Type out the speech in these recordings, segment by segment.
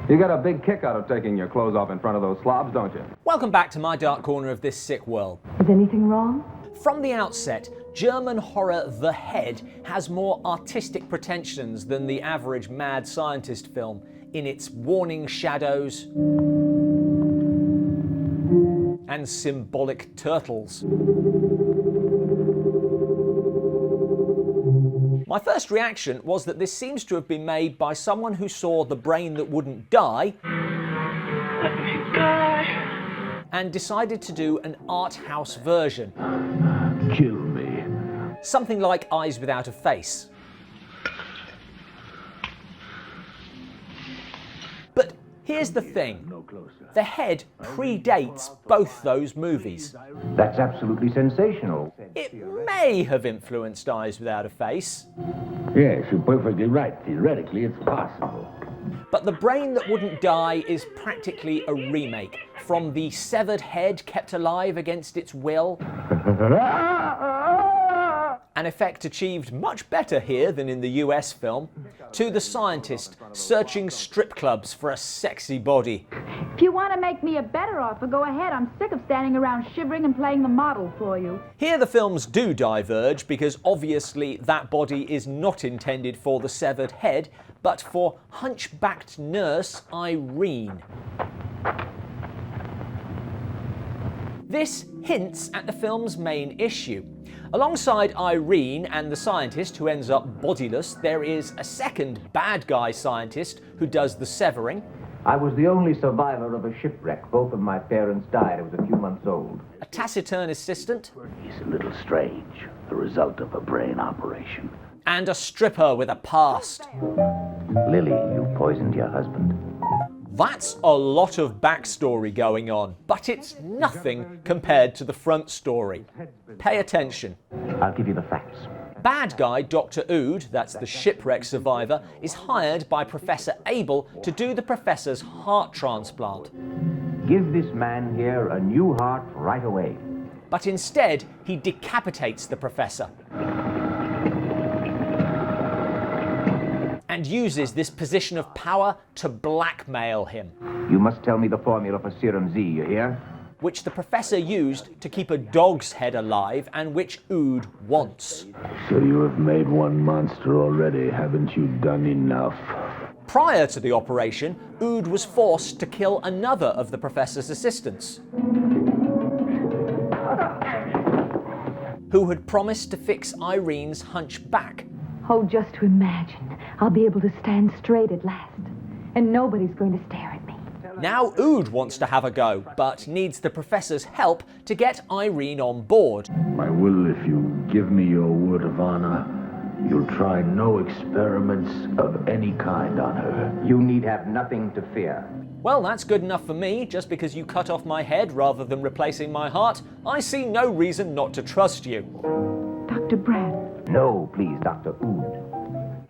You get a big kick out of taking your clothes off in front of those slobs, don't you? Welcome back to my dark corner of this sick world. Is anything wrong? From the outset, German horror The Head has more artistic pretensions than the average mad scientist film in its warning shadows and symbolic turtles. My first reaction was that this seems to have been made by someone who saw The Brain That Wouldn't Die and decided to do an art house version. Kill me. Something like Eyes Without a Face. But here's the thing. The Head predates both those movies. That's absolutely sensational. It may have influenced Eyes Without a Face. Yes, you're perfectly right. Theoretically, it's possible. But The Brain That Wouldn't Die is practically a remake, from the severed head kept alive against its will. An effect achieved much better here than in the US film, to the scientist searching strip clubs for a sexy body. If you want to make me a better offer, go ahead. I'm sick of standing around shivering and playing the model for you. Here the films do diverge, because obviously that body is not intended for the severed head, but for hunchbacked nurse Irene. This hints at the film's main issue. Alongside Irene and the scientist who ends up bodiless, there is a second bad guy scientist who does the severing. I was the only survivor of a shipwreck. Both of my parents died. I was a few months old. A taciturn assistant. He's a little strange, the result of a brain operation. And a stripper with a past. Lilly, you poisoned your husband. That's a lot of backstory going on, but it's nothing compared to the front story. Pay attention. I'll give you the facts. Bad guy Dr. Ood, that's the shipwreck survivor, is hired by Professor Abel to do the professor's heart transplant. Give this man here a new heart right away. But instead, he decapitates the professor. And uses this position of power to blackmail him. You must tell me the formula for Serum Z, you hear? Which the professor used to keep a dog's head alive and which Ood wants. So you have made one monster already, haven't you done enough? Prior to the operation, Ood was forced to kill another of the professor's assistants, who had promised to fix Irene's hunchback. Oh, just to imagine, I'll be able to stand straight at last, and nobody's going to stare at me. Now Ood wants to have a go, but needs the professor's help to get Irene on board. I will if you give me your word of honor. You'll try no experiments of any kind on her. You need have nothing to fear. Well, that's good enough for me. Just because you cut off my head rather than replacing my heart, I see no reason not to trust you. Dr. Brad. No, please, Dr. Ood.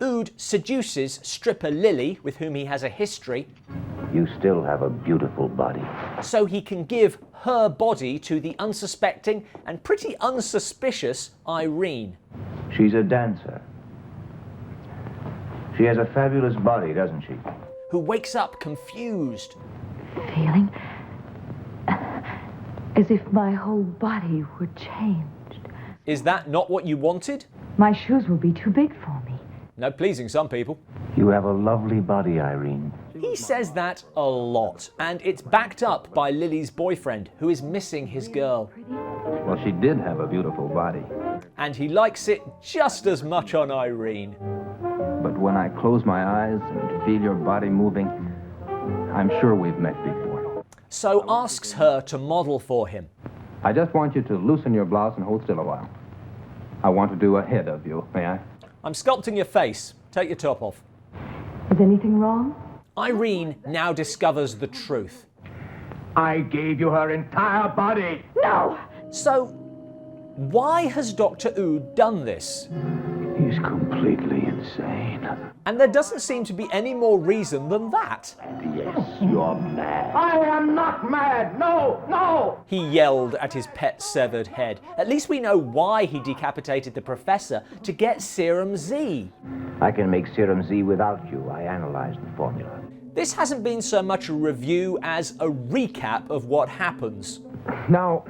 Ood seduces stripper Lilly, with whom he has a history. You still have a beautiful body. So he can give her body to the unsuspecting and pretty unsuspicious Irene. She's a dancer. She has a fabulous body, doesn't she? Who wakes up confused. Feeling as if my whole body were changed. Is that not what you wanted? My shoes will be too big for me. No pleasing some people. You have a lovely body, Irene. He says that a lot, and it's backed up by Lily's boyfriend, who is missing his girl. Well, she did have a beautiful body. And he likes it just as much on Irene. But when I close my eyes and feel your body moving, I'm sure we've met before. So asks her to model for him. I just want you to loosen your blouse and hold still a while. I want to do a head of you, may I? I'm sculpting your face. Take your top off. Is anything wrong? Irene now discovers the truth. I gave you her entire body. No! So, why has Dr. Ood done this? He's completely insane. And there doesn't seem to be any more reason than that. Yes, you're mad. I am not mad. No, no! He yelled at his pet severed head. At least we know why he decapitated the professor, to get Serum Z. I can make Serum Z without you. I analyzed the formula. This hasn't been so much a review as a recap of what happens. Now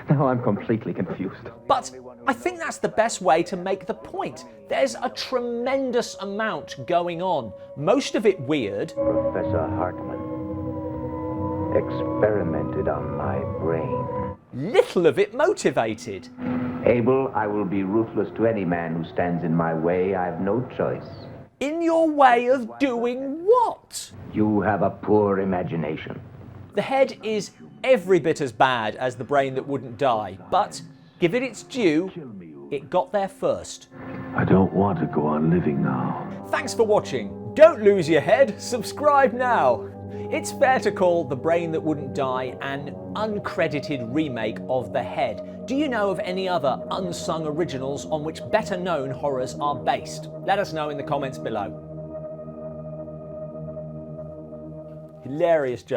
I'm completely confused. But I think that's the best way to make the point. There's a tremendous amount going on, most of it weird. Professor Hartman experimented on my brain. Little of it motivated. Abel, I will be ruthless to any man who stands in my way. I have no choice. In your way of doing what? You have a poor imagination. The head is every bit as bad as the brain that wouldn't die, but give it its due, it got there first. I don't want to go on living now. Thanks for watching. Don't lose your head, subscribe now. It's fair to call The Brain That Wouldn't Die an uncredited remake of The Head. Do you know of any other unsung originals on which better known horrors are based? Let us know in the comments below. Hilarious joke.